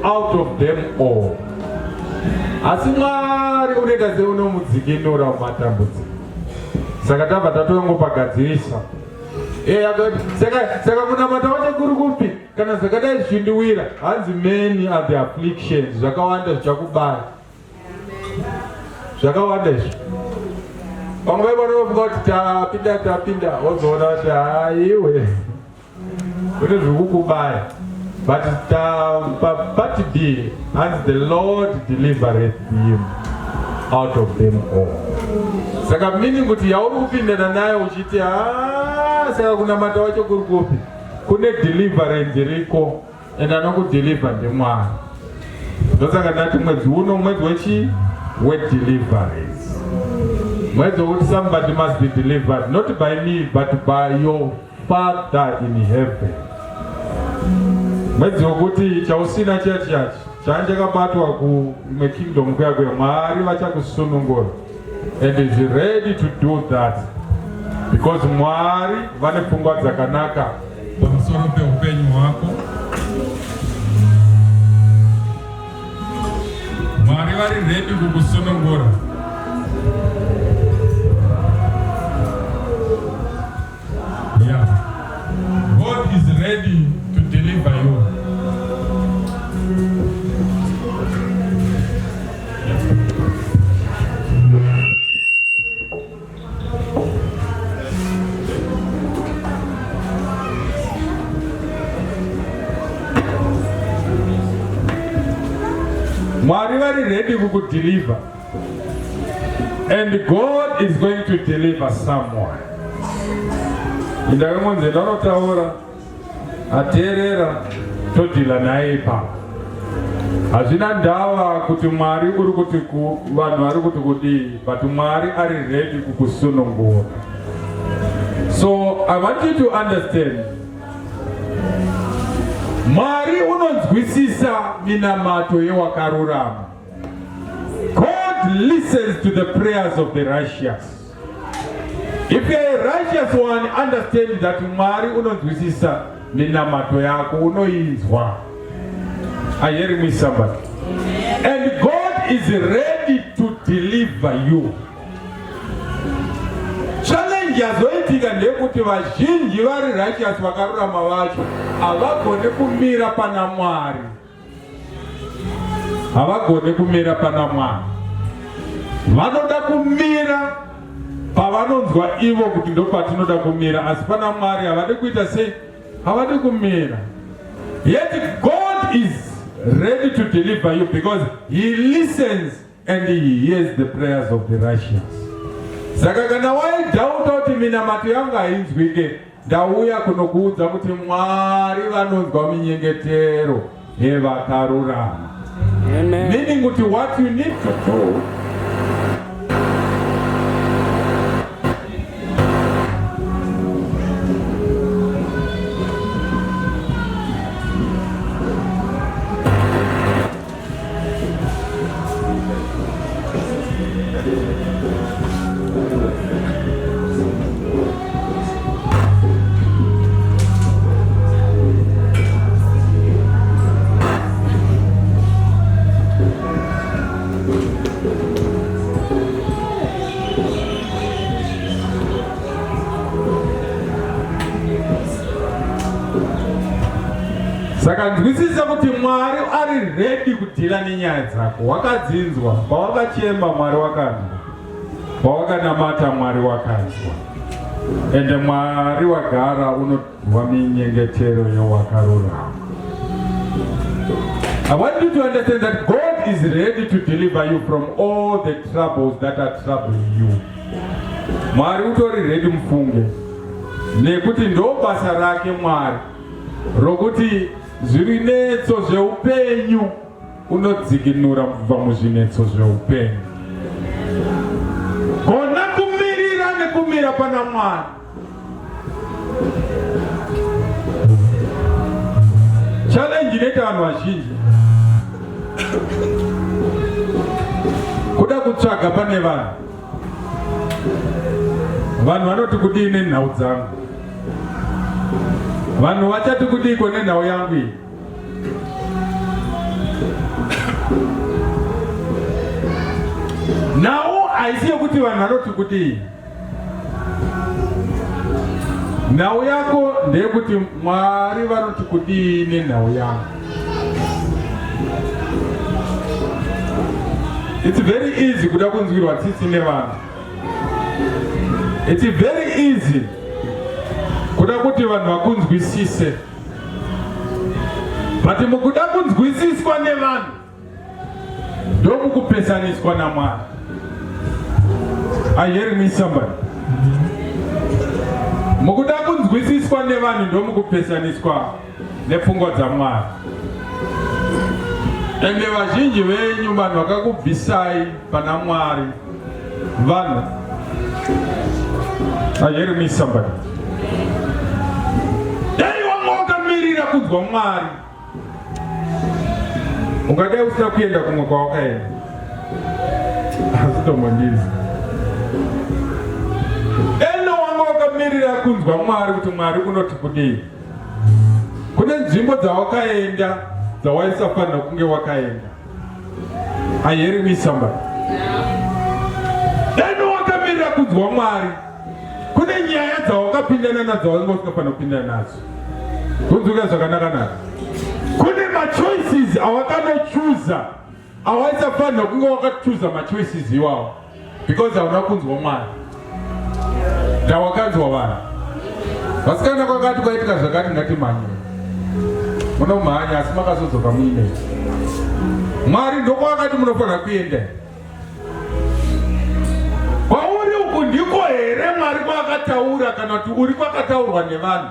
out of them all. Asi Mwari unoita seunomudzikinura mumatambudziko. Saka tabva tatongopagadzirisa. Saka kunamata wacho kuri kupi kana zvakadai zvichindiwira hanzi many are the afflictions. Zvakawanda zvichakubaya. Zvakawanda izvi. Vamwe vanofunga kuti tapinda wozoona kuti haiwe kune zvikukubaya. But part B, as the Lord delivereth him out of them all. Saka meaning kuti yauri kupindana naye uchiti saka kunamata wacho kuri kupi kune deliverance iriko and anokudeliver ndimwari. Ndosaka ndati mwedzi uno mwedzi wedeliverance. Mwedzi wekuti somebody must be delivered, not by me but by your Father in heaven. Mwedzi wekuti chausina chachi chanjakabatwa kumwe kingdom kwakwe Mwari vachakusunungura, and is ready to do that because Mwari vane pfungwa dzakanaka pamusoro peupenyu hwako. Mwari vari ready kukusunungura. Yeah, God is ready to deliver you. Mwari vari ready to deliver, and God is going to deliver someone. Indakamwanze ndanotaura ateerera todhila naye ipapo. Hazvina ndava kuti Mwari uri kuti vanhu vari kuti kudii, but Mwari ari ready kukusunungura. So I want you to understand, Mwari unonzwisisa minamato yewakarurama. God listens to the prayers of the righteous. If you are a righteous one, understand that Mwari unonzwisisa minamato yako, unoizwa. Are you hearing me, somebody? And God is ready to deliver you. Challenge yazoitika ndekuti vazhinji vari righteous vakarurama vacho havagone kumira pana Mwari. Havagone kumira pana Mwari. Vanoda kumira pavanonzwa ivo kuti ndo patinoda kumira, asi pana Mwari havadi kuita sei, havadi kumira. Yet God is ready to deliver you because he listens and he hears the prayers of the righteous. Saka kana waidhauta kuti minamato yangu hainzwike, ndauya kunokuudza kuti Mwari vanonzwa minyengetero yevakarurama. Meaning kuti what you need to do, saka nzwisisa kuti Mwari ari ready kudhila nenyaya dzako. Wakadzinzwa pawakachema Mwari wakanzwa, pawakanamata Mwari wakanzwa, ende Mwari wagara unodhwa minyengetero yewakarurama. I want you to understand that God is ready to deliver you from all the troubles that are troubling you. Mwari utori ready mufunge, nekuti ndo basa rake Mwari rokuti zvirinetso zveupenyu unodzikinura kubva muzvinetso zveupenyu. Gona kumirira nekumira pana Mwari. Challenge inoita vanhu vazhinji kuda kutsvaga pane vanhu. Vanhu vanoti kudii nenhau dzangu, vanhu vachati kudiko nenhau yangu iyi. haisi yekuti vanhu vanoti kuti nhau yako ndeyekuti Mwari vanoti kuti nenhau yangu. It's very easy kuda kunzwirwa tsitsi nevanhu. It's very easy kuda kuti vanhu vakunzwisise. But mukuda kunzwisiswa nevanhu ndomukupesaniswa naMwari. I hear me somebody. Mukuda kunzwisiswa nevanhu ndomukupesaniswa nepfungwa dzaMwari. Ende vazhinji venyu vanhu vakakubvisai pana Mwari vanhu. I hear me somebody. Dai wanga wakamirira kunzwa Mwari, ungadai usina kuenda kumwe kwawakaenda. Azitomondizi. Eno wanga wakamirira kunzwa Mwari kuti Mwari unoti kudii. Kune nzvimbo dzawakaenda dzawaisafanira kunge wakaenda. I hear me somebody. Eno wakamirira kunzwa Mwari, kune nyaya dzawakapindana nadzo wasingafanira kupindana nadzo. Kunzwika zvakanaka naka. Kune ma-choices awakanochuza awaisafanira kunge wakachuza ma-choices iwawo because hauna kunzwa Mwari. Ndawakanzwa vanhu. Vasikana kwakati kwaitika zvakati ngatimhanye. Munomhanya asi makazodzoka muine. Mwari ndokwakati munofanira kuenda. Kwauri uku ndiko here Mwari kwakataura kana kuti uri kwakataurwa nevanhu?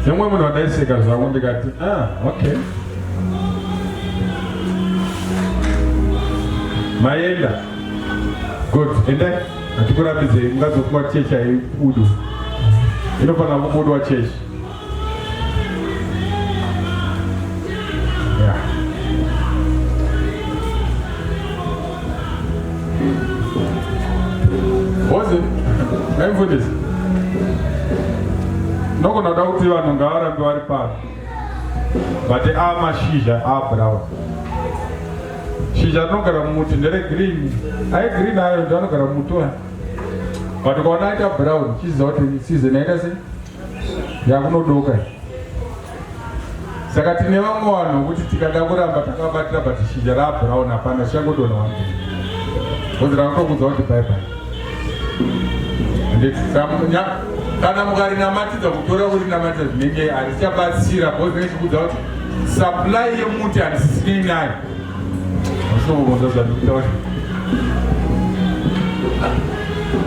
Semwe munhu wadaiseka zvangu ndikati, okay. Maenda. Good. Ende atikurambidze mungazokuma chechi aibudu. Inofanira kubudwa chechi. Yeah. What's it? Mindfulness. Noko nada kuti vanhu ngavarambe vari pano. But mashizha brown. Shizha rinogara mumuti ndere green. Ai green ayo ndo anogara mumuti wa. But ukaona aita brown chiziva kuti season yaita sei? Yakunodoka. Saka tine vamwe vanhu kuti tikada kuramba takabatira but shizha rabrown hapana changodona wangu. Kuti rakatokudza kuti bye bye. Kana mukarinamatidza kutora kurinamatidza zvinenge harisichabatsira because nechikudza kuti supply yemuti harisisini nayo.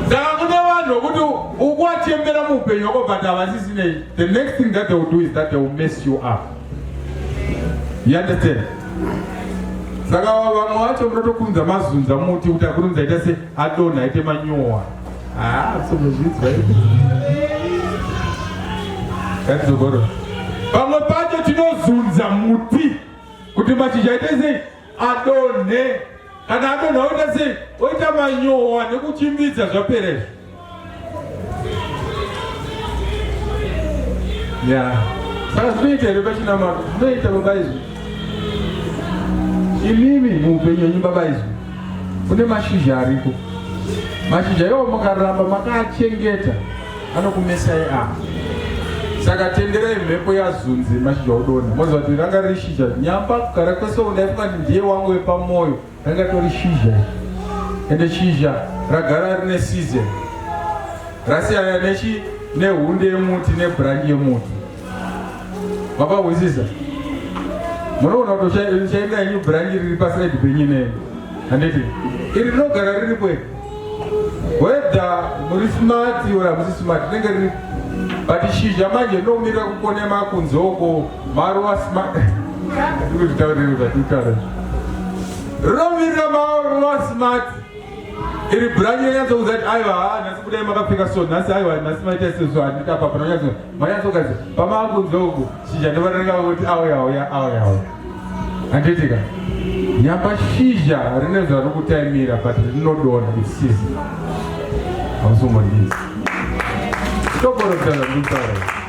Saka kune vanhu vokuti ukuvatembera muupenyu wako but havasisinei. The next thing that they will do is that they will mess you up. You understand? Saka vamwe vacho munotokunza mazunza muti kuti akurunza aita se adonha aite manyowa. Somozvidzwa kadzogoro. Pamwe pacho tinozunza muti kuti mashizha aite sei adonhe. Kana adonha oita sei oita manyowa nekuchimbidza zvapera. Saka zvinoita here pachinamata? Zvinoita baba izvi. Imimi muupenyu wenyu baba izvi kune mashizha ariko. Mashizha iwo mukaramba makaachengeta anokumesai apa. Saka tenderai mhepo yazunze mashizha odonha. Moziva kuti ranga riri shizha nyamba kugara kwese udaifunga kuti ndiye wangu wepamwoyo ranga tori shizha. Ende shizha ragara rine season. Rasiyana nehunde yemuti nebranch yemuti. Baba wizisa. Munoona kuti chaenda yenyu branch riri paside penyu neni. Handiti iri rinogara riripo here. Whether muri smart or hamusi smart rinenge riri. But shizha manje inomirira kukone makunzoko maruva smart. Rinomirira maruva smart. Iri branch yanyatsokudza kuti aiwa nhasi kudai makapfeka so nhasi aiwa nhasi maita sezvo handita papa manyatsokadzi pamakunzoko shizha ndovananga kuti auya. Handitika nyamba shizha rine zvari kutaimira but rinodonha season. Hausomondisi. Stop all of that.